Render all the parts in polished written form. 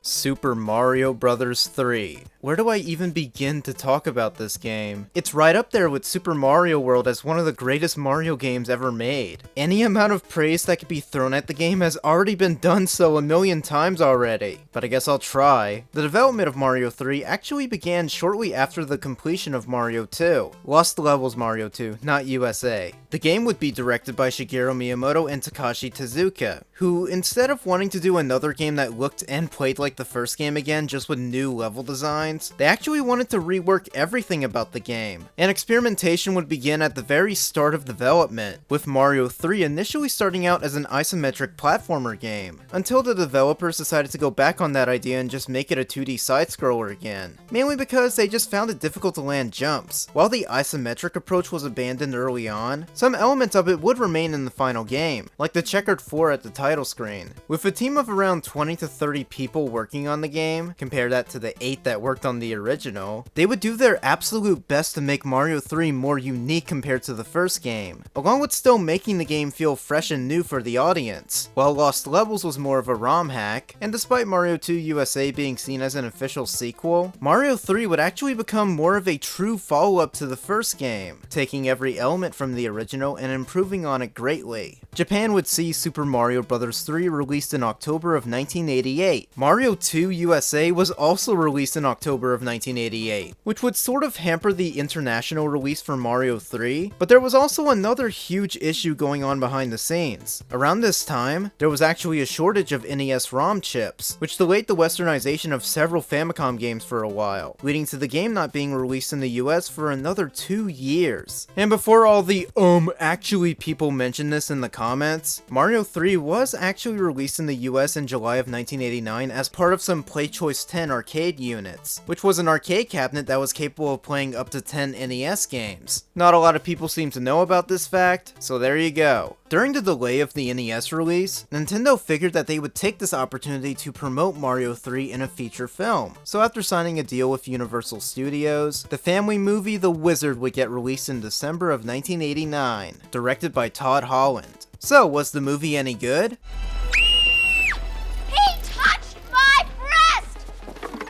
Super Mario Bros. 3. Where do I even begin to talk about this game? It's right up there with Super Mario World as one of the greatest Mario games ever made. Any amount of praise that could be thrown at the game has already been done so a million times already, but I guess I'll try. The development of Mario 3 actually began shortly after the completion of Mario 2. Lost Levels Mario 2, not USA. The game would be directed by Shigeru Miyamoto and Takashi Tezuka, who, instead of wanting to do another game that looked and played like the first game again just with new level designs, they actually wanted to rework everything about the game. And experimentation would begin at the very start of development, with Mario 3 initially starting out as an isometric platformer game, until the developers decided to go back on that idea and just make it a 2D side-scroller again, mainly because they just found it difficult to land jumps. While the isometric approach was abandoned early on, some elements of it would remain in the final game, like the checkered floor at the title screen. With a team of around 20 to 30 people working on the game, compare that to the 8 that worked on the original, they would do their absolute best to make Mario 3 more unique compared to the first game, along with still making the game feel fresh and new for the audience. While Lost Levels was more of a ROM hack, and despite Mario 2 USA being seen as an official sequel, Mario 3 would actually become more of a true follow-up to the first game, taking every element from the original and improving on it greatly. Japan would see Super Mario Bros. 3 released in October of 1988. Mario 2 USA was also released in October of 1988, which would sort of hamper the international release for Mario 3, but there was also another huge issue going on behind the scenes. Around this time, there was actually a shortage of NES ROM chips, which delayed the westernization of several Famicom games for a while, leading to the game not being released in the US for another 2 years. And before all the actually people mention this in the comments, Mario 3 was actually released in the US in July of 1989 as part of some PlayChoice 10 arcade units, which was an arcade cabinet that was capable of playing up to 10 NES games. Not a lot of people seem to know about this fact, so there you go. During the delay of the NES release, Nintendo figured that they would take this opportunity to promote Mario 3 in a feature film. So after signing a deal with Universal Studios, the family movie The Wizard would get released in December of 1989, directed by Todd Holland. So, was the movie any good? He touched my breast!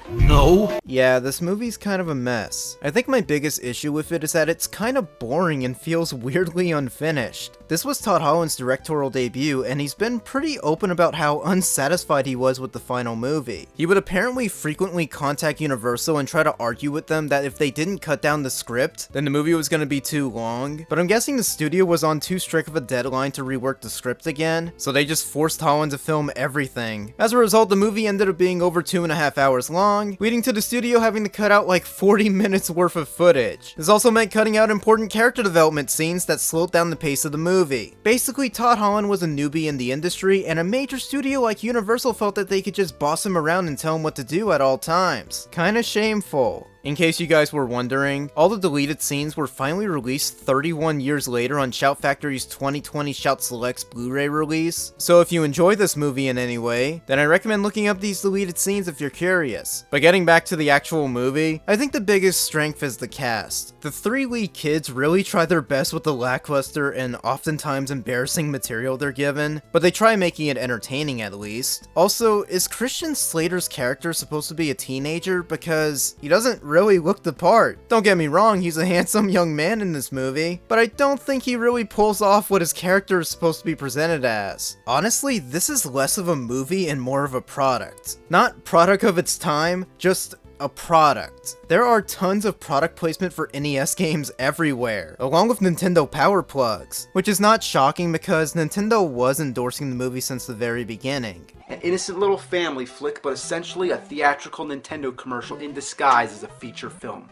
No. Yeah, this movie's kind of a mess. I think my biggest issue with it is that it's kind of boring and feels weirdly unfinished. This was Todd Holland's directorial debut, and he's been pretty open about how unsatisfied he was with the final movie. He would apparently frequently contact Universal and try to argue with them that if they didn't cut down the script, then the movie was going to be too long, but I'm guessing the studio was on too strict of a deadline to rework the script again, so they just forced Holland to film everything. As a result, the movie ended up being over 2.5 hours long, leading to the studio having to cut out like 40 minutes worth of footage. This also meant cutting out important character development scenes that slowed down the pace of the movie. Basically, Todd Holland was a newbie in the industry, and a major studio like Universal felt that they could just boss him around and tell him what to do at all times. Kinda shameful. In case you guys were wondering, all the deleted scenes were finally released 31 years later on Shout Factory's 2020 Shout Selects Blu-ray release, so if you enjoy this movie in any way, then I recommend looking up these deleted scenes if you're curious. But getting back to the actual movie, I think the biggest strength is the cast. The 3 lead kids really try their best with the lackluster and oftentimes embarrassing material they're given, but they try making it entertaining at least. Also, is Christian Slater's character supposed to be a teenager? Because he doesn't really look the part. Don't get me wrong, he's a handsome young man in this movie, but I don't think he really pulls off what his character is supposed to be presented as. Honestly, this is less of a movie and more of a product. Not product of its time, just a product. There are tons of product placement for NES games everywhere, along with Nintendo power plugs, which is not shocking because Nintendo was endorsing the movie since the very beginning. An innocent little family flick, but essentially a theatrical Nintendo commercial in disguise as a feature film.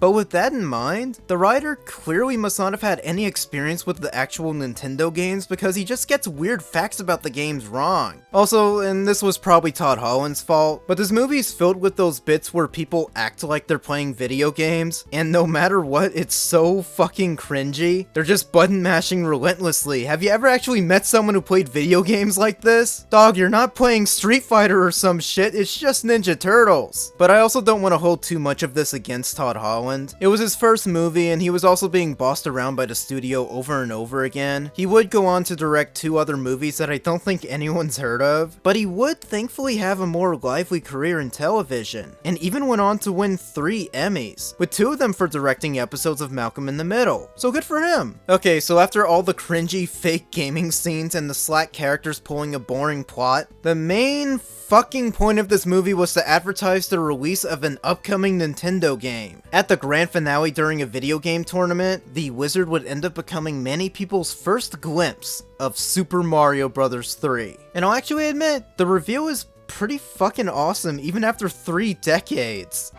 But with that in mind, the writer clearly must not have had any experience with the actual Nintendo games because he just gets weird facts about the games wrong. Also, and this was probably Todd Holland's fault, but this movie is filled with those bits where people act like they're playing video games, and no matter what, it's so fucking cringy. They're just button mashing relentlessly. Have you ever actually met someone who played video games like this? Dog, you're not playing Street Fighter or some shit, it's just Ninja Turtles. But I also don't want to hold too much of this against Todd Holland. Island. It was his first movie, and he was also being bossed around by the studio over and over again. He would go on to direct 2 other movies that I don't think anyone's heard of, but he would thankfully have a more lively career in television, and even went on to win 3 Emmys, with 2 of them for directing episodes of Malcolm in the Middle. So good for him. Okay, so after all the cringy fake gaming scenes and the slack characters pulling a boring plot, the main fucking point of this movie was to advertise the release of an upcoming Nintendo game. At the grand finale during a video game tournament, the wizard would end up becoming many people's first glimpse of Super Mario Bros. 3. And I'll actually admit, the reveal is pretty fucking awesome even after 3 decades.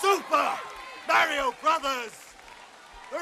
Super Mario Brothers 3!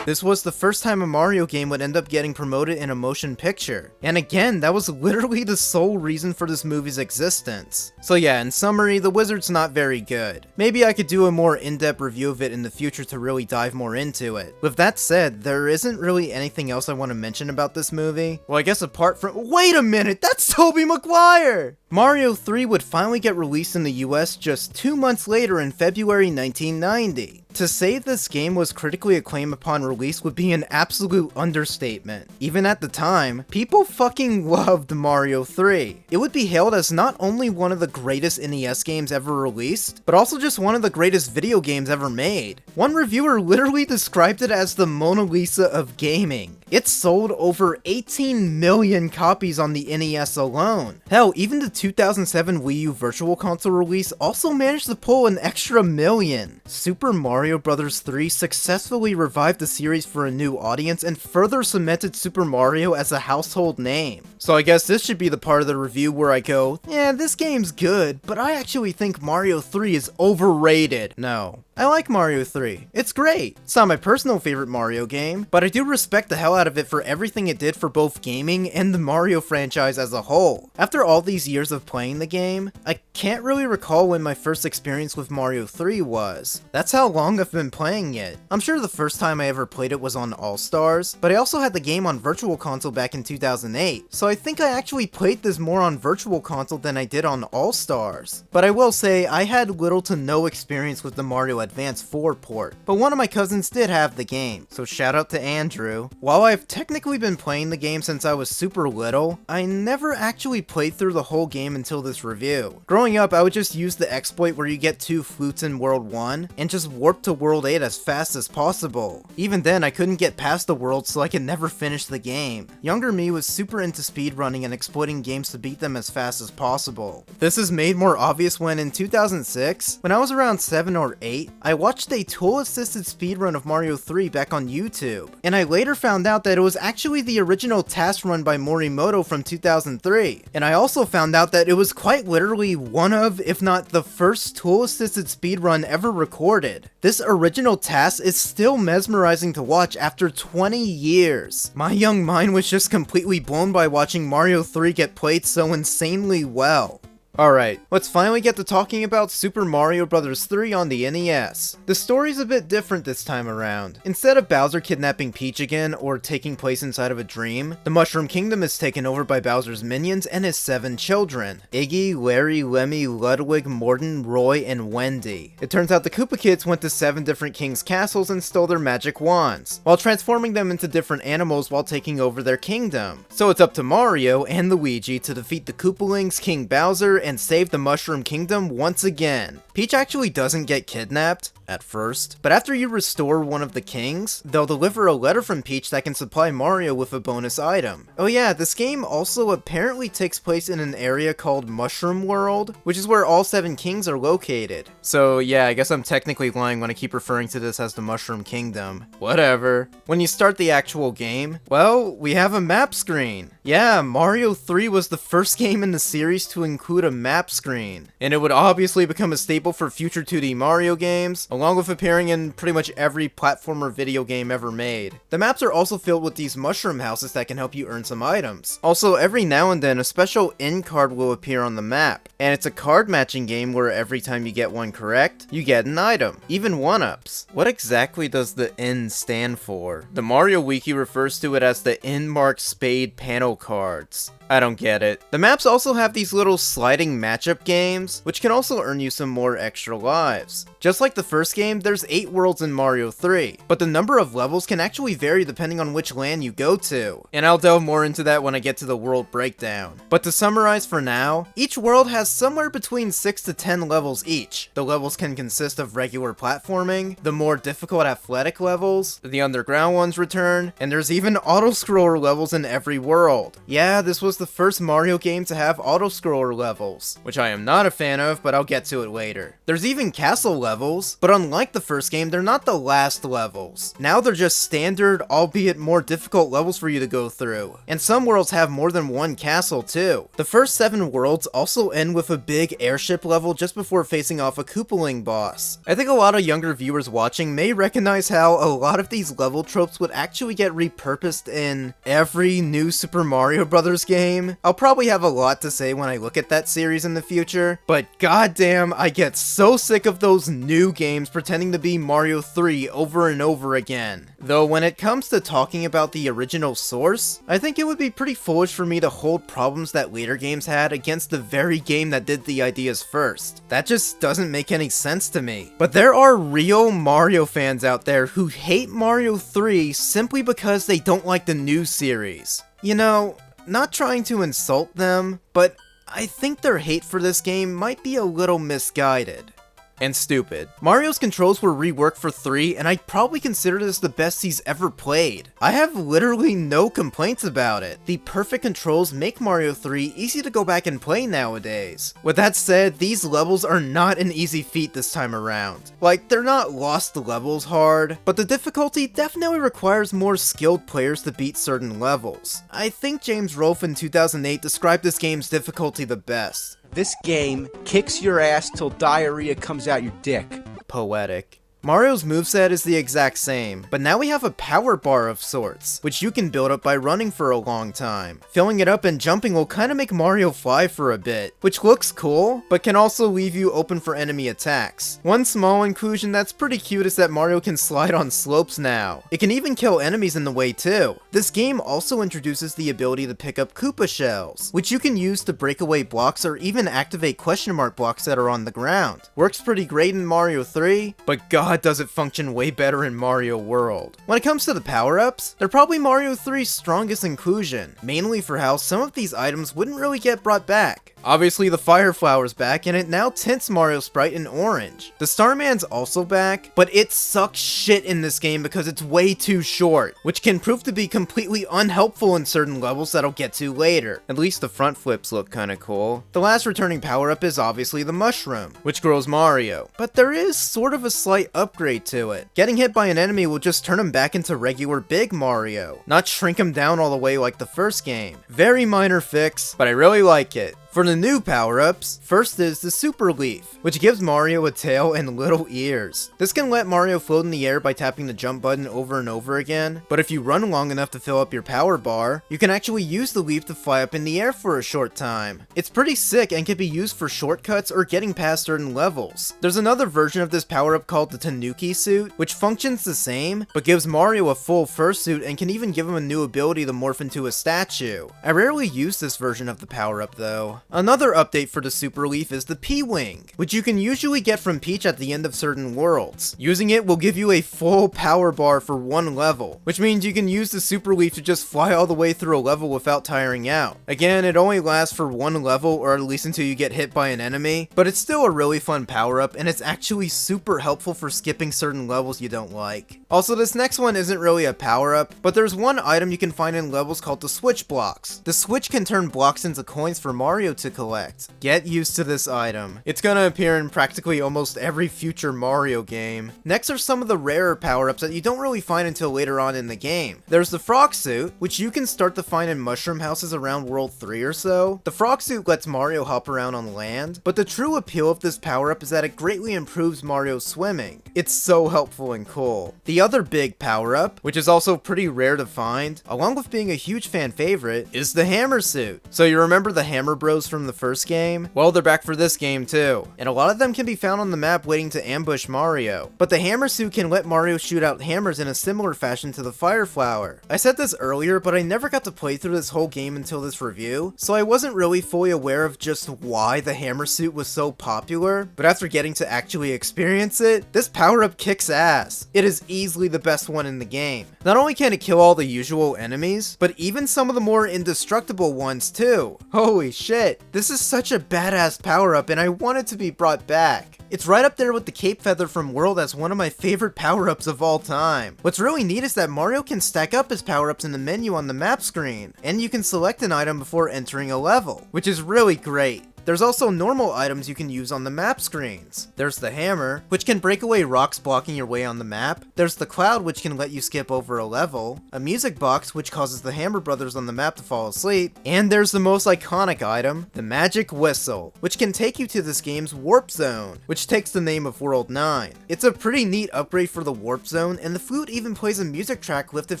This was the first time a Mario game would end up getting promoted in a motion picture. And again, that was literally the sole reason for this movie's existence. So yeah, in summary, the wizard's not very good. Maybe I could do a more in-depth review of it in the future to really dive more into it. With that said, there isn't really anything else I want to mention about this movie. Well, I guess apart from— wait a minute, that's Tobey Maguire! Mario 3 would finally get released in the US just 2 months later in February 1990. To say this game was critically acclaimed upon release would be an absolute understatement. Even at the time, people fucking loved Mario 3. It would be hailed as not only one of the greatest NES games ever released, but also just one of the greatest video games ever made. One reviewer literally described it as the Mona Lisa of gaming. It sold over 18 million copies on the NES alone. Hell, even the 2007 Wii U Virtual Console release also managed to pull an extra million. Super Mario Bros. 3 successfully revived the series for a new audience and further cemented Super Mario as a household name. So I guess this should be the part of the review where I go, yeah, this game's good, but I actually think Mario 3 is overrated. No. I like Mario 3. It's great. It's not my personal favorite Mario game, but I do respect the hell out of it for everything it did for both gaming and the Mario franchise as a whole. After all these years of playing the game, I can't really recall when my first experience with Mario 3 was. That's how long I've been playing it. I'm sure the first time I ever played it was on All-Stars, but I also had the game on Virtual Console back in 2008, so I think I actually played this more on Virtual Console than I did on All-Stars. But I will say, I had little to no experience with the Mario Advance 4 port, but one of my cousins did have the game, so shout out to Andrew. While I've technically been playing the game since I was super little, I never actually played through the whole game until this review. Growing up, I would just use the exploit where you get 2 flutes in World 1, and just warp to World 8 as fast as possible. Even then, I couldn't get past the world, so I could never finish the game. Younger me was super into speedrunning and exploiting games to beat them as fast as possible. This is made more obvious when in 2006, when I was around 7 or 8, I watched a tool-assisted speedrun of Mario 3 back on YouTube, and I later found out that it was actually the original task run by Morimoto from 2003, and I also found out that it was quite literally one of, if not the first tool-assisted speedrun ever recorded. This original task is still mesmerizing to watch after 20 years. My young mind was just completely blown by watching Mario 3 get played so insanely well. Alright, let's finally get to talking about Super Mario Bros. 3 on the NES. The story's a bit different this time around. Instead of Bowser kidnapping Peach again, or taking place inside of a dream, the Mushroom Kingdom is taken over by Bowser's minions and his 7 children: Iggy, Larry, Lemmy, Ludwig, Morton, Roy, and Wendy. It turns out the Koopa Kids went to 7 different kings' castles and stole their magic wands, while transforming them into different animals while taking over their kingdom. So it's up to Mario and Luigi to defeat the Koopalings, King Bowser, and save the Mushroom Kingdom once again. Peach actually doesn't get kidnapped at first, but after you restore one of the kings, they'll deliver a letter from Peach that can supply Mario with a bonus item. Oh yeah, this game also apparently takes place in an area called Mushroom World, which is where all 7 kings are located. So yeah, I guess I'm technically lying when I keep referring to this as the Mushroom Kingdom. Whatever. When you start the actual game, well, we have a map screen. Yeah, Mario 3 was the first game in the series to include a map screen, and it would obviously become a staple for future 2D Mario games, along with appearing in pretty much every platformer video game ever made. The maps are also filled with these mushroom houses that can help you earn some items. Also, every now and then, a special end card will appear on the map, and it's a card matching game where every time you get one correct, you get an item, even 1-ups. What exactly does the N stand for? The Mario Wiki refers to it as the N marked spade panel battle cards. I don't get it. The maps also have these little sliding matchup games, which can also earn you some more extra lives. Just like the first game, there's 8 worlds in Mario 3, but the number of levels can actually vary depending on which land you go to, and I'll delve more into that when I get to the world breakdown. But to summarize for now, each world has somewhere between 6 to 10 levels each. The levels can consist of regular platforming, the more difficult athletic levels, the underground ones return, and there's even auto-scroller levels in every world. Yeah, this was the first Mario game to have auto-scroller levels, which I am not a fan of, but I'll get to it later. There's even castle levels, but unlike the first game, they're not the last levels. Now they're just standard, albeit more difficult levels for you to go through. And some worlds have more than one castle too. The first 7 worlds also end with a big airship level just before facing off a Koopaling boss. I think a lot of younger viewers watching may recognize how a lot of these level tropes would actually get repurposed in every new Super Mario Bros. Game. I'll probably have a lot to say when I look at that series in the future, but goddamn, I get so sick of those new games pretending to be Mario 3 over and over again. Though when it comes to talking about the original source, I think it would be pretty foolish for me to hold problems that later games had against the very game that did the ideas first. That just doesn't make any sense to me. But there are real Mario fans out there who hate Mario 3 simply because they don't like the new series. You know, not trying to insult them, but I think their hate for this game might be a little misguided. And stupid. Mario's controls were reworked for 3, and I'd probably consider this the best he's ever played. I have literally no complaints about it. The perfect controls make Mario 3 easy to go back and play nowadays. With that said, these levels are not an easy feat this time around. Like, they're not lost levels hard, but the difficulty definitely requires more skilled players to beat certain levels. I think James Rolfe in 2008 described this game's difficulty the best. This game kicks your ass till diarrhea comes out your dick. Poetic. Mario's moveset is the exact same, but now we have a power bar of sorts, which you can build up by running for a long time. Filling it up and jumping will kinda make Mario fly for a bit, which looks cool, but can also leave you open for enemy attacks. One small inclusion that's pretty cute is that Mario can slide on slopes now. It can even kill enemies in the way too. This game also introduces the ability to pick up Koopa shells, which you can use to break away blocks or even activate question mark blocks that are on the ground. Works pretty great in Mario 3, but god does it function way better in Mario World. When it comes to the power-ups, they're probably Mario 3's strongest inclusion, mainly for how some of these items wouldn't really get brought back. Obviously the Fire Flower's back, and it now tints Mario Sprite in orange. The Starman's also back, but it sucks shit in this game because it's way too short, which can prove to be completely unhelpful in certain levels that I'll get to later. At least the front flips look kinda cool. The last returning power-up is obviously the Mushroom, which grows Mario, but there is sort of a slight upgrade to it. Getting hit by an enemy will just turn him back into regular Big Mario, not shrink him down all the way like the first game. Very minor fix, but I really like it. For the new power-ups, first is the Super Leaf, which gives Mario a tail and little ears. This can let Mario float in the air by tapping the jump button over and over again, but if you run long enough to fill up your power bar, you can actually use the leaf to fly up in the air for a short time. It's pretty sick and can be used for shortcuts or getting past certain levels. There's another version of this power-up called the Tanuki suit, which functions the same, but gives Mario a full fursuit and can even give him a new ability to morph into a statue. I rarely use this version of the power-up though. Another update for the Super Leaf is the P-Wing, which you can usually get from Peach at the end of certain worlds. Using it will give you a full power bar for one level, which means you can use the Super Leaf to just fly all the way through a level without tiring out. Again, it only lasts for one level, or at least until you get hit by an enemy, but it's still a really fun power-up, and it's actually super helpful for skipping certain levels you don't like. Also, this next one isn't really a power-up, but there's one item you can find in levels called the Switch Blocks. The Switch can turn blocks into coins for Mario to collect. Get used to this item. It's gonna appear in practically almost every future Mario game. Next are some of the rarer power-ups that you don't really find until later on in the game. There's the Frog Suit, which you can start to find in mushroom houses around World 3 or so. The Frog Suit lets Mario hop around on land, but the true appeal of this power-up is that it greatly improves Mario's swimming. It's so helpful and cool. The other big power-up, which is also pretty rare to find, along with being a huge fan favorite, is the Hammer Suit. So you remember the Hammer Bros from the first game, well, they're back for this game too. And a lot of them can be found on the map waiting to ambush Mario. But the hammer suit can let Mario shoot out hammers in a similar fashion to the fire flower. I said this earlier, but I never got to play through this whole game until this review, so I wasn't really fully aware of just why the hammer suit was so popular, but after getting to actually experience it, this power-up kicks ass. It is easily the best one in the game. Not only can it kill all the usual enemies, but even some of the more indestructible ones too. Holy shit, this is such a badass power-up and I want it to be brought back. It's right up there with the cape feather from World as one of my favorite power-ups of all time. What's really neat is that Mario can stack up his power-ups in the menu on the map screen, and you can select an item before entering a level, which is really great. There's also normal items you can use on the map screens. There's the hammer, which can break away rocks blocking your way on the map. There's the cloud, which can let you skip over a level. A music box, which causes the Hammer Brothers on the map to fall asleep. And there's the most iconic item, the magic whistle, which can take you to this game's warp zone, which takes the name of World 9. It's a pretty neat upgrade for the warp zone, and the flute even plays a music track lifted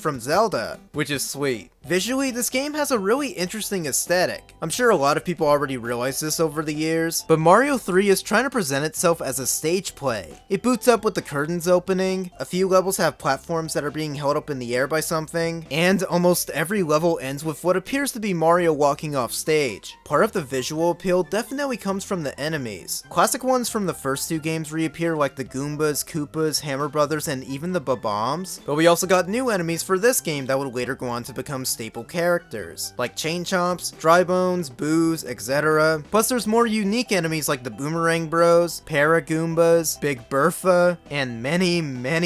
from Zelda, which is sweet. Visually, this game has a really interesting aesthetic. I'm sure a lot of people already realize this over the years, but Mario 3 is trying to present itself as a stage play. It boots up with the curtains opening, a few levels have platforms that are being held up in the air by something, and almost every level ends with what appears to be Mario walking off stage. Part of the visual appeal definitely comes from the enemies. Classic ones from the first two games reappear like the Goombas, Koopas, Hammer Brothers, and even the Bob-ombs, but we also got new enemies for this game that would later go on to become staple characters, like Chain Chomps, Dry Bones, Boos, etc. Plus there's more unique enemies like the Boomerang Bros, Para Goombas, Big Bertha, and many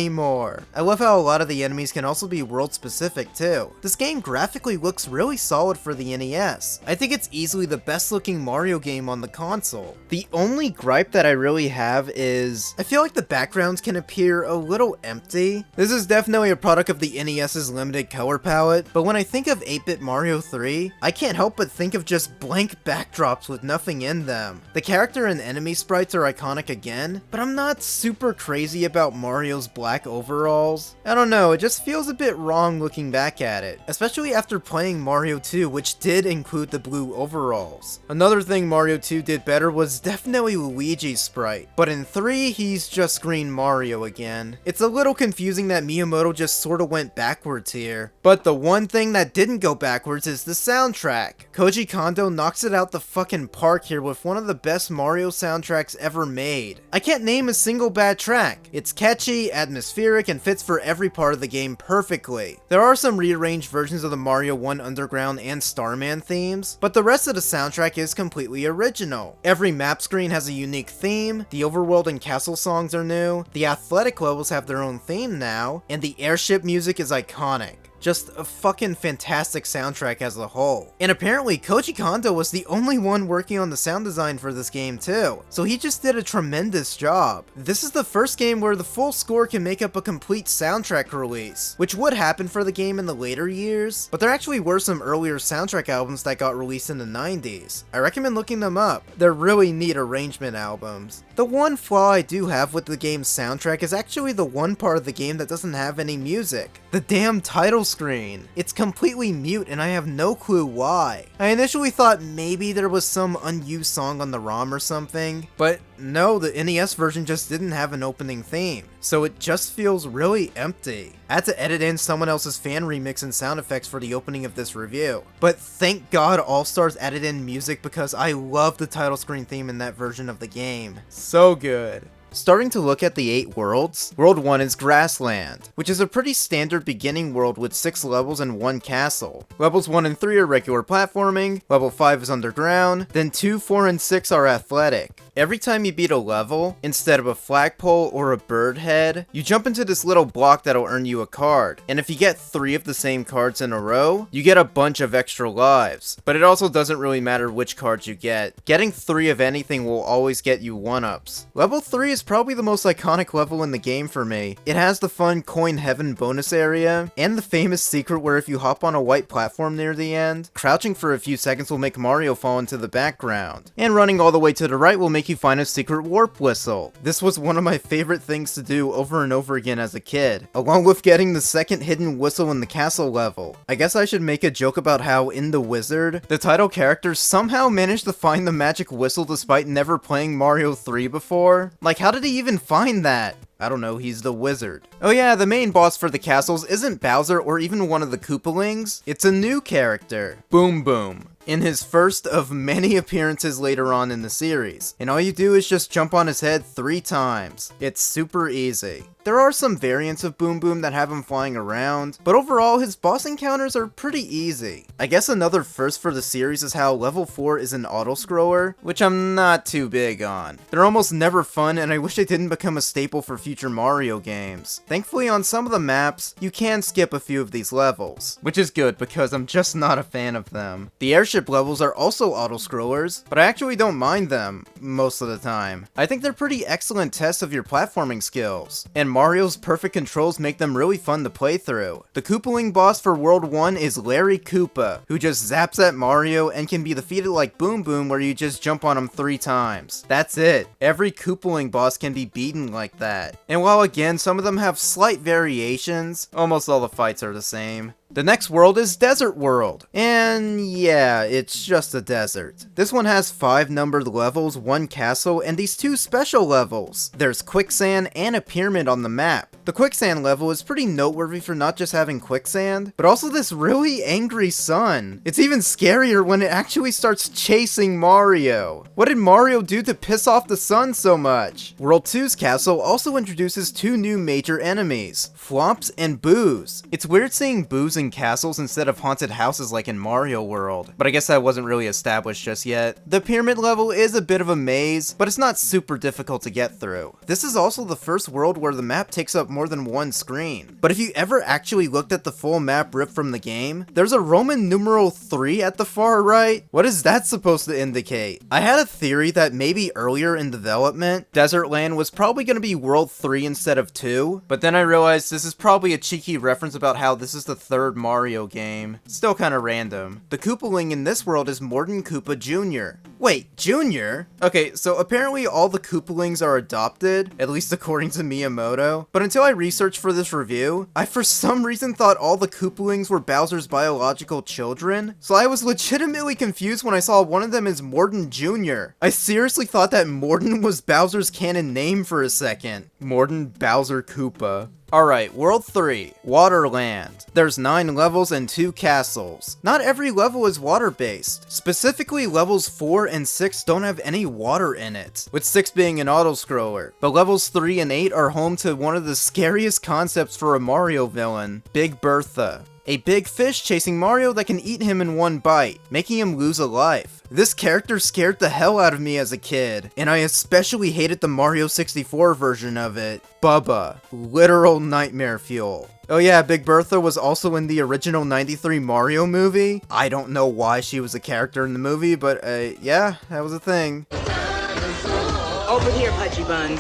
more. I love how a lot of the enemies can also be world specific too. This game graphically looks really solid for the NES. I think it's easily the best looking Mario game on the console. The only gripe that I really have is, I feel like the backgrounds can appear a little empty. This is definitely a product of the NES's limited color palette, but when I think of 8-bit Mario 3, I can't help but think of just blank backdrops with nothing in them. The character and enemy sprites are iconic again, but I'm not super crazy about Mario's black overalls. I don't know, it just feels a bit wrong looking back at it, especially after playing Mario 2, which did include the blue overalls. Another thing Mario 2 did better was definitely Luigi's sprite, but in 3, he's just Green Mario again. It's a little confusing that Miyamoto just sorta went backwards here, but the one thing that didn't go backwards is the soundtrack. Koji Kondo knocks it out the fucking park here with one of the best Mario soundtracks ever made. I can't name a single bad track. It's catchy, atmospheric, and fits for every part of the game perfectly. There are some rearranged versions of the Mario 1 Underground and Starman themes, but the rest of the soundtrack is completely original. Every map screen has a unique theme, the overworld and castle songs are new, the athletic levels have their own theme now, and the airship music is iconic. Just a fucking fantastic soundtrack as a whole. And apparently Koji Kondo was the only one working on the sound design for this game too, so he just did a tremendous job. This is the first game where the full score can make up a complete soundtrack release, which would happen for the game in the later years, but there actually were some earlier soundtrack albums that got released in the 90s. I recommend looking them up. They're really neat arrangement albums. The one flaw I do have with the game's soundtrack is actually the one part of the game that doesn't have any music. The damn title screen. It's completely mute and I have no clue why. I initially thought maybe there was some unused song on the ROM or something, but no, the NES version just didn't have an opening theme, so it just feels really empty. I had to edit in someone else's fan remix and sound effects for the opening of this review, but thank God All-Stars added in music because I love the title screen theme in that version of the game. So good. Starting to look at the 8 worlds, World 1 is Grassland, which is a pretty standard beginning world with 6 levels and 1 castle. Levels 1 and 3 are regular platforming, level 5 is underground, then 2, 4, and 6 are athletic. Every time you beat a level, instead of a flagpole or a bird head, you jump into this little block that'll earn you a card, and if you get 3 of the same cards in a row, you get a bunch of extra lives. But it also doesn't really matter which cards you get. Getting 3 of anything will always get you 1-ups. Level 3 is probably the most iconic level in the game for me. It has the fun Coin Heaven bonus area, and the famous secret where if you hop on a white platform near the end, crouching for a few seconds will make Mario fall into the background, and running all the way to the right will make make you find a secret warp whistle. This was one of my favorite things to do over and over again as a kid, along with getting the second hidden whistle in the castle level. I guess I should make a joke about how in The Wizard, the title character somehow managed to find the magic whistle despite never playing Mario 3 before. Like, how did he even find that? I don't know, he's the wizard. Oh yeah, the main boss for the castles isn't Bowser or even one of the Koopalings. It's a new character, Boom Boom, in his first of many appearances later on in the series. And all you do is just jump on his head 3 times. It's super easy. There are some variants of Boom Boom that have him flying around, but overall his boss encounters are pretty easy. I guess another first for the series is how level 4 is an auto-scroller, which I'm not too big on. They're almost never fun, and I wish they didn't become a staple for future Mario games. Thankfully on some of the maps, you can skip a few of these levels, which is good because I'm just not a fan of them. The airship levels are also auto-scrollers, but I actually don't mind them most of the time. I think they're pretty excellent tests of your platforming skills, and Mario's perfect controls make them really fun to play through. The Koopaling boss for World 1 is Larry Koopa, who just zaps at Mario and can be defeated like Boom Boom where you just jump on him 3 times. That's it. Every Koopaling boss can be beaten like that. And while again, some of them have slight variations, almost all the fights are the same. The next world is Desert World, and yeah, it's just a desert. This one has 5 numbered levels, 1 castle, and these 2 special levels. There's quicksand and a pyramid on the map. The quicksand level is pretty noteworthy for not just having quicksand, but also this really angry sun. It's even scarier when it actually starts chasing Mario. What did Mario do to piss off the sun so much? World 2's castle also introduces 2 new major enemies, Flomps and Boos. It's weird seeing Boos in castles instead of haunted houses like in Mario World, but I guess that wasn't really established just yet. The pyramid level is a bit of a maze, but it's not super difficult to get through. This is also the first world where the map takes up more than 1 screen. But if you ever actually looked at the full map ripped from the game, there's a Roman numeral 3 at the far right. What is that supposed to indicate? I had a theory that maybe earlier in development, Desert Land was probably going to be World 3 instead of 2, but then I realized this is probably a cheeky reference about how this is the third Mario game. Still kinda random. The Koopaling in this world is Morton Koopa Jr. Wait, Jr.? Okay, so apparently all the Koopalings are adopted, at least according to Miyamoto, but until I researched for this review, I for some reason thought all the Koopalings were Bowser's biological children, so I was legitimately confused when I saw one of them as Morton Jr. I seriously thought that Morton was Bowser's canon name for a second. Morton Bowser Koopa. Alright, World 3, Waterland. There's 9 levels and 2 castles. Not every level is water-based. Specifically, levels 4 and 6 don't have any water in it, with 6 being an auto-scroller. But levels 3 and 8 are home to one of the scariest concepts for a Mario villain, Big Bertha. A big fish chasing Mario that can eat him in 1 bite, making him lose a life. This character scared the hell out of me as a kid, and I especially hated the Mario 64 version of it. Bubba. Literal nightmare fuel. Oh yeah, Big Bertha was also in the original 93 Mario movie. I don't know why she was a character in the movie, but yeah, that was a thing. Over here, Pudgy Buns.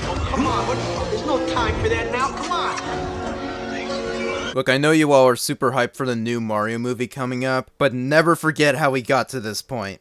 Oh, come on, there's no time for that now, come on. Look, I know you all are super hyped for the new Mario movie coming up, but never forget how we got to this point.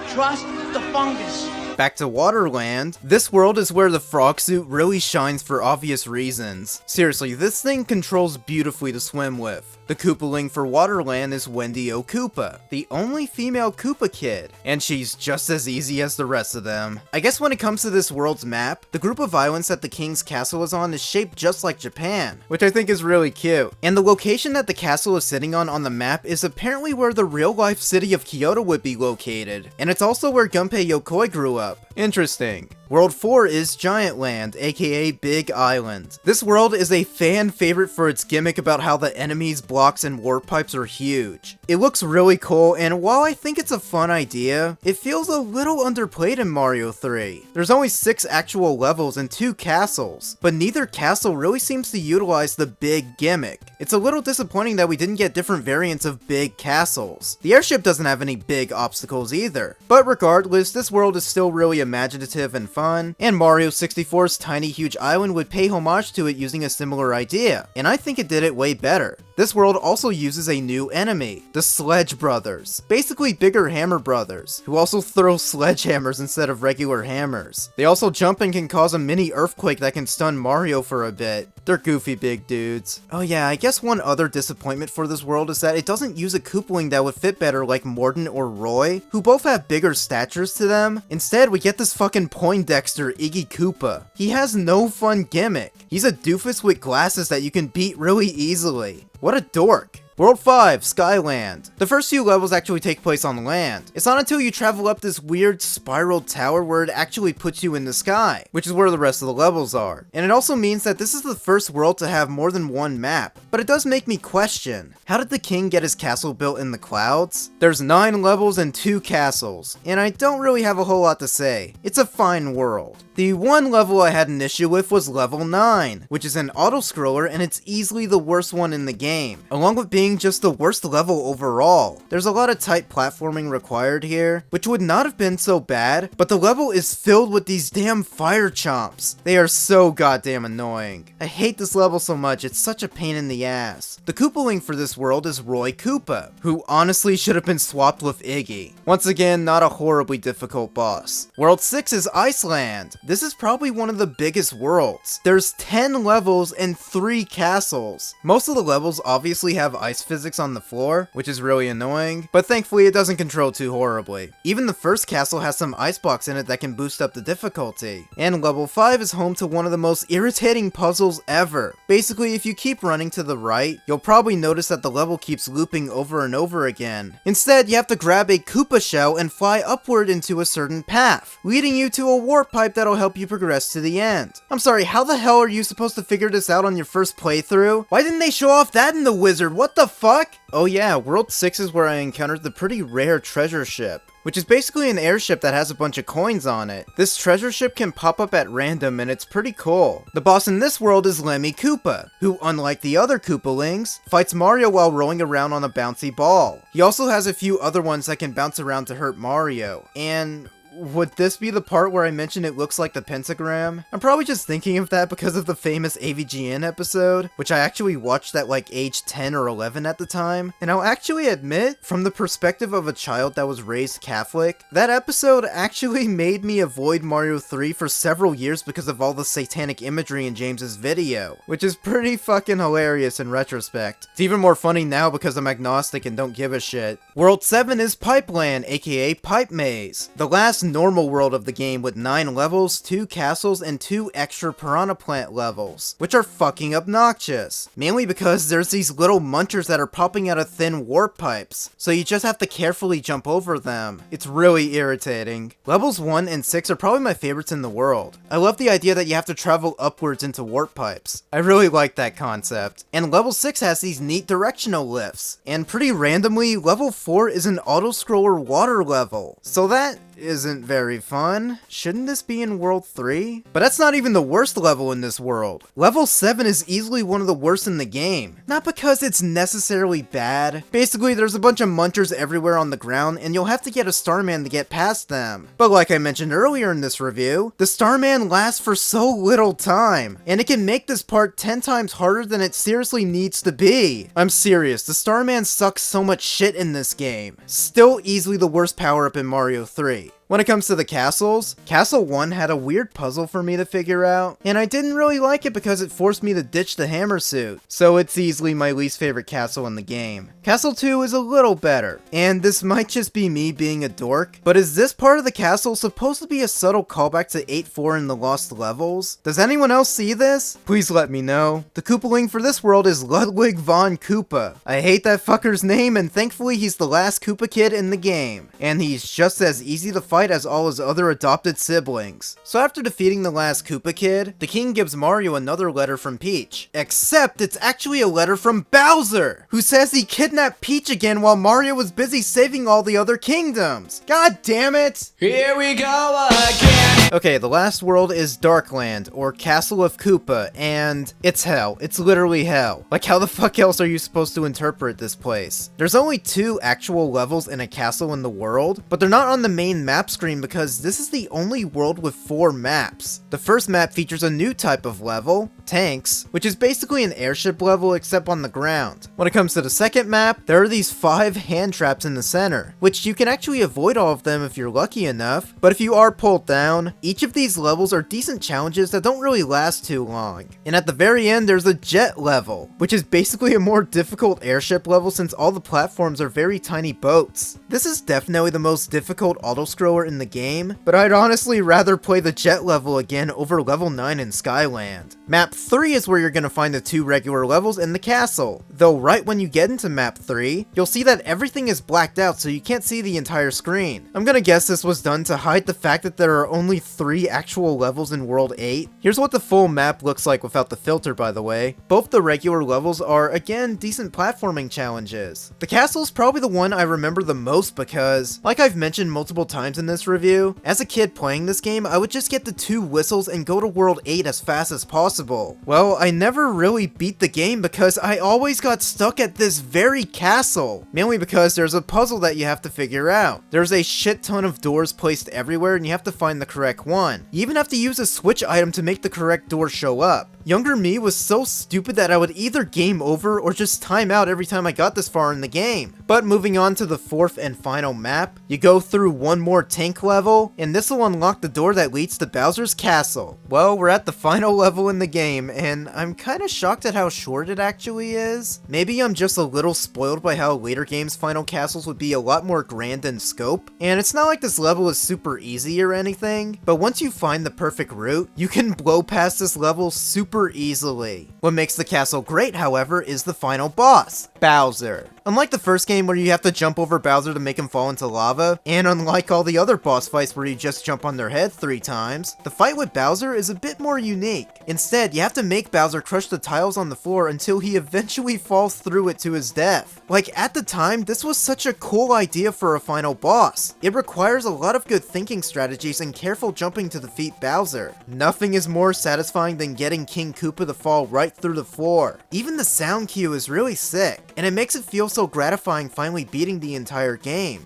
Trust the fungus. Back to Waterland, this world is where the frog suit really shines for obvious reasons. Seriously, this thing controls beautifully to swim with. The Koopaling for Waterland is Wendy O. Koopa, the only female Koopa kid, and she's just as easy as the rest of them. I guess when it comes to this world's map, the group of islands that the king's castle is on is shaped just like Japan, which I think is really cute. And the location that the castle is sitting on the map is apparently where the real-life city of Kyoto would be located, and it's also where Gunpei Yokoi grew up. Interesting. World 4 is Giant Land, aka Big Island. This world is a fan favorite for its gimmick about how the enemies, blocks, and warp pipes are huge. It looks really cool, and while I think it's a fun idea, it feels a little underplayed in Mario 3. There's only 6 actual levels and 2 castles, but neither castle really seems to utilize the big gimmick. It's a little disappointing that we didn't get different variants of big castles. The airship doesn't have any big obstacles either. But regardless, this world is still really imaginative and fun, and Mario 64's Tiny Huge Island would pay homage to it using a similar idea, and I think it did it way better. This world also uses a new enemy, the Sledge Brothers, basically bigger hammer brothers, who also throw sledgehammers instead of regular hammers. They also jump and can cause a mini earthquake that can stun Mario for a bit. They're goofy big dudes. Oh yeah, I guess one other disappointment for this world is that it doesn't use a Koopaling that would fit better like Morden or Roy, who both have bigger statures to them. Instead, we get this fucking Poindexter Iggy Koopa. He has no fun gimmick. He's a doofus with glasses that you can beat really easily. What a dork. World 5, Skyland. The first few levels actually take place on land. It's not until you travel up this weird spiral tower where it actually puts you in the sky, which is where the rest of the levels are. And it also means that this is the first world to have more than one map. But it does make me question, how did the king get his castle built in the clouds? There's 9 levels and 2 castles, and I don't really have a whole lot to say. It's a fine world. The one level I had an issue with was level 9, which is an auto-scroller and it's easily the worst one in the game, along with being just the worst level overall. There's a lot of tight platforming required here, which would not have been so bad, but the level is filled with these damn fire chomps. They are so goddamn annoying. I hate this level so much, it's such a pain in the ass. The Koopaling for this world is Roy Koopa, who honestly should have been swapped with Iggy. Once again, not a horribly difficult boss. World 6 is Iceland. This is probably one of the biggest worlds. There's 10 levels and 3 castles. Most of the levels obviously have ice physics on the floor, which is really annoying, but thankfully it doesn't control too horribly. Even the first castle has some ice blocks in it that can boost up the difficulty. And level 5 is home to one of the most irritating puzzles ever. Basically, if you keep running to the right, you'll probably notice that the level keeps looping over and over again. Instead, you have to grab a Koopa shell and fly upward into a certain path, leading you to a warp pipe that'll help you progress to the end. I'm sorry, how the hell are you supposed to figure this out on your first playthrough? Why didn't they show off that in the wizard? What the fuck? Oh yeah, World 6 is where I encountered the pretty rare treasure ship, which is basically an airship that has a bunch of coins on it. This treasure ship can pop up at random and it's pretty cool. The boss in this world is Lemmy Koopa, who unlike the other Koopalings, fights Mario while rolling around on a bouncy ball. He also has a few other ones that can bounce around to hurt Mario, and would this be the part where I mentioned it looks like the pentagram? I'm probably just thinking of that because of the famous AVGN episode, which I actually watched at like age 10 or 11 at the time. And I'll actually admit, from the perspective of a child that was raised Catholic, that episode actually made me avoid Mario 3 for several years because of all the satanic imagery in James's video, which is pretty fucking hilarious in retrospect. It's even more funny now because I'm agnostic and don't give a shit. World 7 is Pipeland, aka Pipe Maze, the last normal world of the game with 9 levels, 2 castles, and 2 extra Piranha Plant levels, which are fucking obnoxious. Mainly because there's these little munchers that are popping out of thin warp pipes, so you just have to carefully jump over them. It's really irritating. Levels 1 and 6 are probably my favorites in the world. I love the idea that you have to travel upwards into warp pipes. I really like that concept. And level 6 has these neat directional lifts. And pretty randomly, level 4 is an auto-scroller water level. So that isn't very fun. Shouldn't this be in World 3? But that's not even the worst level in this world. Level 7 is easily one of the worst in the game. Not because it's necessarily bad. Basically, there's a bunch of munchers everywhere on the ground, and you'll have to get a Starman to get past them. But like I mentioned earlier in this review, the Starman lasts for so little time, and it can make this part 10 times harder than it seriously needs to be. I'm serious, the Starman sucks so much shit in this game. Still easily the worst power-up in Mario 3. When it comes to the castles, Castle 1 had a weird puzzle for me to figure out, and I didn't really like it because it forced me to ditch the hammer suit, so it's easily my least favorite castle in the game. Castle 2 is a little better, and this might just be me being a dork, but is this part of the castle supposed to be a subtle callback to 8-4 in the Lost Levels? Does anyone else see this? Please let me know. The Koopaling for this world is Ludwig von Koopa. I hate that fucker's name, and thankfully he's the last Koopa kid in the game, and he's just as easy to fight as all his other adopted siblings. So after defeating the last Koopa kid, the king gives Mario another letter from Peach. Except it's actually a letter from Bowser, who says he kidnapped Peach again while Mario was busy saving all the other kingdoms. God damn it! Here we go again. Okay, the last world is Darkland, or Castle of Koopa, and it's hell. It's literally hell. Like, how the fuck else are you supposed to interpret this place? There's only 2 actual levels in a castle in the world, but they're not on the main map, map screen because this is the only world with 4 maps. The first map features a new type of level, tanks, which is basically an airship level except on the ground. When it comes to the second map, there are these 5 hand traps in the center, which you can actually avoid all of them if you're lucky enough, but if you are pulled down, each of these levels are decent challenges that don't really last too long. And at the very end, there's a jet level, which is basically a more difficult airship level since all the platforms are very tiny boats. This is definitely the most difficult auto-scroller in the game, but I'd honestly rather play the jet level again over level 9 in Skyland. Map 3 is where you're gonna find the 2 regular levels and the castle, though right when you get into map 3, you'll see that everything is blacked out so you can't see the entire screen. I'm gonna guess this was done to hide the fact that there are only 3 actual levels in World 8. Here's what the full map looks like without the filter, by the way. Both the regular levels are, again, decent platforming challenges. The castle's probably the one I remember the most because, like I've mentioned multiple times in this review, as a kid playing this game, I would just get the 2 whistles and go to World 8 as fast as possible. Well, I never really beat the game because I always got stuck at this very castle, mainly because there's a puzzle that you have to figure out. There's a shit ton of doors placed everywhere and you have to find the correct one. You even have to use a switch item to make the correct door show up. Younger me was so stupid that I would either game over or just time out every time I got this far in the game. But moving on to the 4th and final map, you go through one more tank level, and this will unlock the door that leads to Bowser's castle. Well, we're at the final level in the game, and I'm kinda shocked at how short it actually is. Maybe I'm just a little spoiled by how later games' final castles would be a lot more grand in scope, and it's not like this level is super easy or anything, but once you find the perfect route, you can blow past this level super easily. What makes the castle great, however, is the final boss, Bowser. Unlike the first game where you have to jump over Bowser to make him fall into lava, and unlike all the other boss fights where you just jump on their head 3 times, the fight with Bowser is a bit more unique. Instead, you have to make Bowser crush the tiles on the floor until he eventually falls through it to his death. Like, at the time, this was such a cool idea for a final boss. It requires a lot of good thinking strategies and careful jumping to defeat Bowser. Nothing is more satisfying than getting King Koopa to fall right through the floor. Even the sound cue is really sick, and it makes it feel so gratifying finally beating the entire game.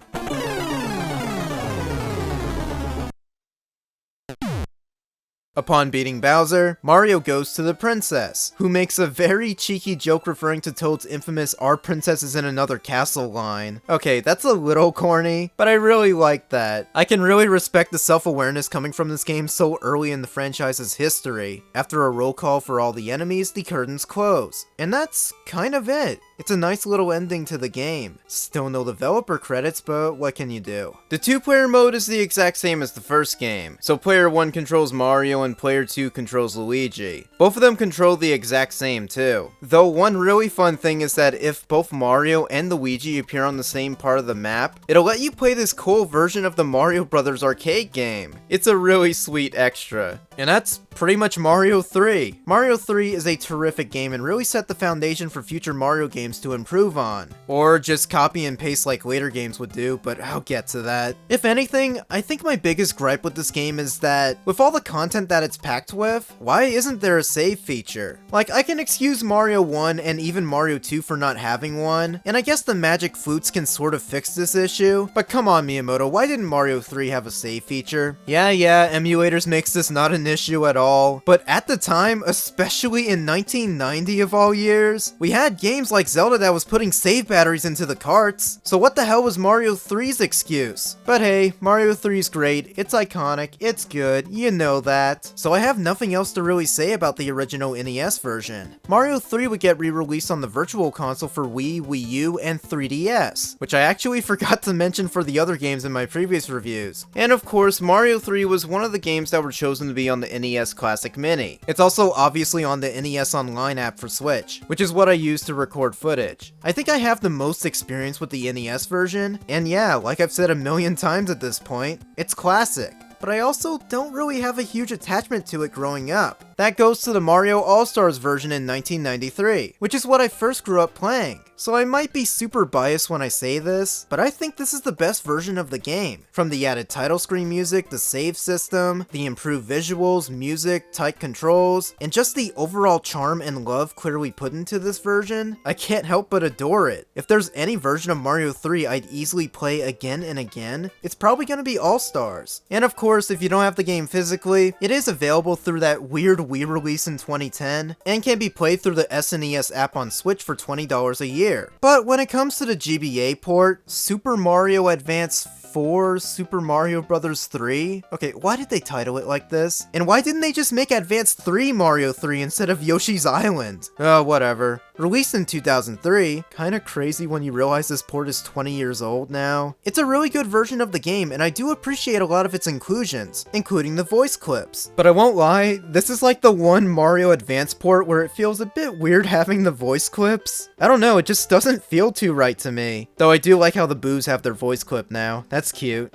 Upon beating Bowser, Mario goes to the princess, who makes a very cheeky joke referring to Toad's infamous "Our princess is in another castle" line. Okay, that's a little corny, but I really like that. I can really respect the self-awareness coming from this game so early in the franchise's history. After a roll call for all the enemies, the curtains close. And that's kind of it. It's a nice little ending to the game. Still no developer credits, but what can you do? The 2-player mode is the exact same as the first game. So player 1 controls Mario and player 2 controls Luigi. Both of them control the exact same too. Though one really fun thing is that if both Mario and Luigi appear on the same part of the map, it'll let you play this cool version of the Mario Brothers arcade game. It's a really sweet extra. And that's pretty much Mario 3. Mario 3 is a terrific game and really set the foundation for future Mario games to improve on. Or just copy and paste like later games would do, but I'll get to that. If anything, I think my biggest gripe with this game is that, with all the content that it's packed with, why isn't there a save feature? Like, I can excuse Mario 1 and even Mario 2 for not having one, and I guess the magic flutes can sort of fix this issue, but come on Miyamoto, why didn't Mario 3 have a save feature? Yeah, emulators makes this not an issue at all, but at the time, especially in 1990 of all years, we had games like Zelda that was putting save batteries into the carts, so what the hell was Mario 3's excuse? But hey, Mario 3's great, it's iconic, it's good, you know that. So I have nothing else to really say about the original NES version. Mario 3 would get re-released on the Virtual Console for Wii, Wii U, and 3DS, which I actually forgot to mention for the other games in my previous reviews. And of course, Mario 3 was one of the games that were chosen to be on the NES Classic Mini. It's also obviously on the NES Online app for Switch, which is what I use to record footage. I think I have the most experience with the NES version, and yeah, like I've said a million times at this point, it's classic. But I also don't really have a huge attachment to it growing up. That goes to the Mario All-Stars version in 1993, which is what I first grew up playing. So I might be super biased when I say this, but I think this is the best version of the game. From the added title screen music, the save system, the improved visuals, music, tight controls, and just the overall charm and love clearly put into this version, I can't help but adore it. If there's any version of Mario 3 I'd easily play again and again, it's probably gonna be All-Stars. And of course, if you don't have the game physically, it is available through that weird Wii release in 2010, and can be played through the SNES app on Switch for $20 a year. But when it comes to the GBA port, Super Mario Advance 4, Super Mario Bros. 3? Okay, why did they title it like this? And why didn't they just make Advance 3 Mario 3 instead of Yoshi's Island? Oh, whatever. Released in 2003, kinda crazy when you realize this port is 20 years old now. It's a really good version of the game, and I do appreciate a lot of its inclusions, including the voice clips. But I won't lie, this is like the one Mario Advance port where it feels a bit weird having the voice clips. I don't know, it just doesn't feel too right to me. Though I do like how the Boos have their voice clip now. That's cute.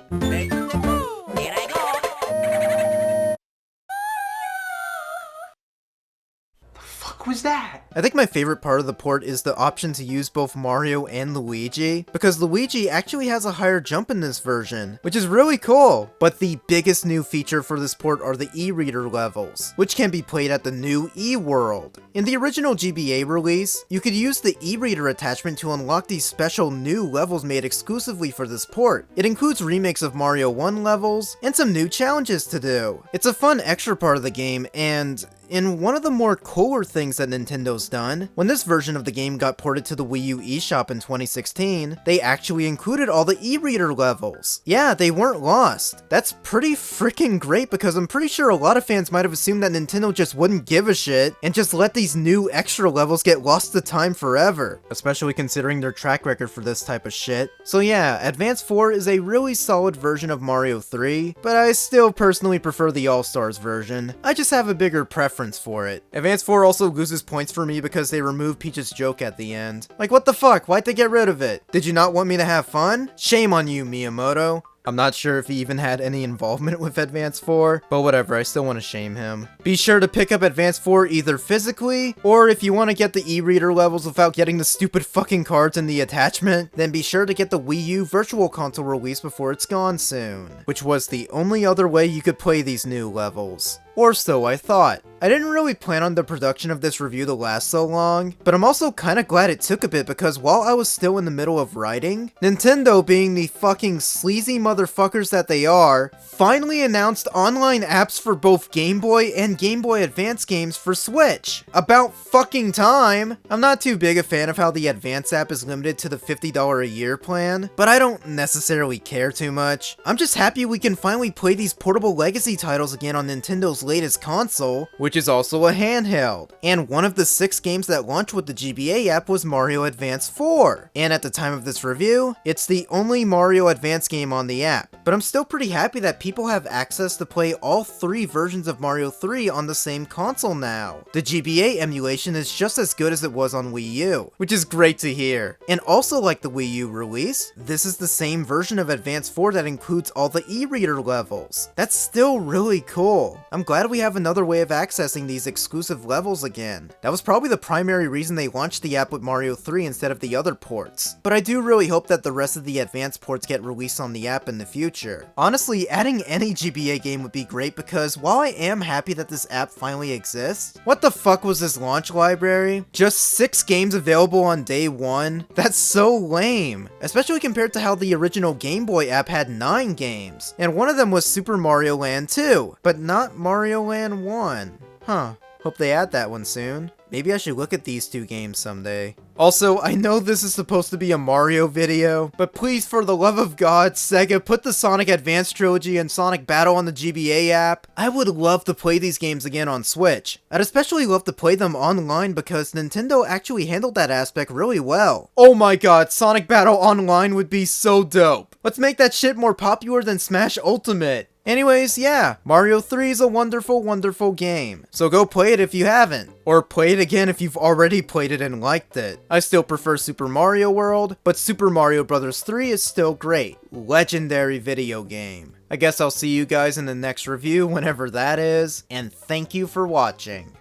What was that? I think my favorite part of the port is the option to use both Mario and Luigi, because Luigi actually has a higher jump in this version, which is really cool. But the biggest new feature for this port are the e-reader levels, which can be played at the new e-world. In the original GBA release, you could use the e-reader attachment to unlock these special new levels made exclusively for this port. It includes remakes of Mario 1 levels, and some new challenges to do. It's a fun extra part of the game, and in one of the more cooler things that Nintendo's done, when this version of the game got ported to the Wii U eShop in 2016, they actually included all the e-reader levels. Yeah, they weren't lost. That's pretty freaking great, because I'm pretty sure a lot of fans might have assumed that Nintendo just wouldn't give a shit and just let these new extra levels get lost to time forever, especially considering their track record for this type of shit. So yeah, Advance 4 is a really solid version of Mario 3, but I still personally prefer the All-Stars version. I just have a bigger preference for it. Advance 4 also loses points for me because they removed Peach's joke at the end. Like, what the fuck? Why'd they get rid of it? Did you not want me to have fun? Shame on you, Miyamoto. I'm not sure if he even had any involvement with Advance 4, but whatever, I still want to shame him. Be sure to pick up Advance 4 either physically, or if you want to get the e-reader levels without getting the stupid fucking cards in the attachment, then be sure to get the Wii U Virtual Console release before it's gone soon, which was the only other way you could play these new levels. Or so I thought. I didn't really plan on the production of this review to last so long, but I'm also kinda glad it took a bit, because while I was still in the middle of writing, Nintendo, being the fucking sleazy motherfuckers that they are, finally announced online apps for both Game Boy and Game Boy Advance games for Switch. About fucking time! I'm not too big a fan of how the Advance app is limited to the $50 a year plan, but I don't necessarily care too much. I'm just happy we can finally play these portable legacy titles again on Nintendo's latest console, which is also a handheld. And one of the 6 games that launched with the GBA app was Mario Advance 4. And at the time of this review, it's the only Mario Advance game on the app. But I'm still pretty happy that people have access to play all 3 versions of Mario 3 on the same console now. The GBA emulation is just as good as it was on Wii U, which is great to hear. And also, like the Wii U release, this is the same version of Advance 4 that includes all the e-reader levels. That's still really cool. I'm glad we have another way of accessing these exclusive levels again. That was probably the primary reason they launched the app with Mario 3 instead of the other ports. But I do really hope that the rest of the Advance ports get released on the app in the future. Honestly, adding any GBA game would be great, because while I am happy that this app finally exists, what the fuck was this launch library? Just 6 games available on day 1? That's so lame. Especially compared to how the original Game Boy app had 9 games. And one of them was Super Mario Land 2, but not Mario Land 1. Huh. Hope they add that one soon. Maybe I should look at these 2 games someday. Also, I know this is supposed to be a Mario video, but please, for the love of God, Sega, put the Sonic Advance Trilogy and Sonic Battle on the GBA app. I would love to play these games again on Switch. I'd especially love to play them online, because Nintendo actually handled that aspect really well. Oh my god, Sonic Battle Online would be so dope. Let's make that shit more popular than Smash Ultimate. Anyways, yeah, Mario 3 is a wonderful, wonderful game. So go play it if you haven't. Or play it again if you've already played it and liked it. I still prefer Super Mario World, but Super Mario Bros. 3 is still great. Legendary video game. I guess I'll see you guys in the next review whenever that is, and thank you for watching.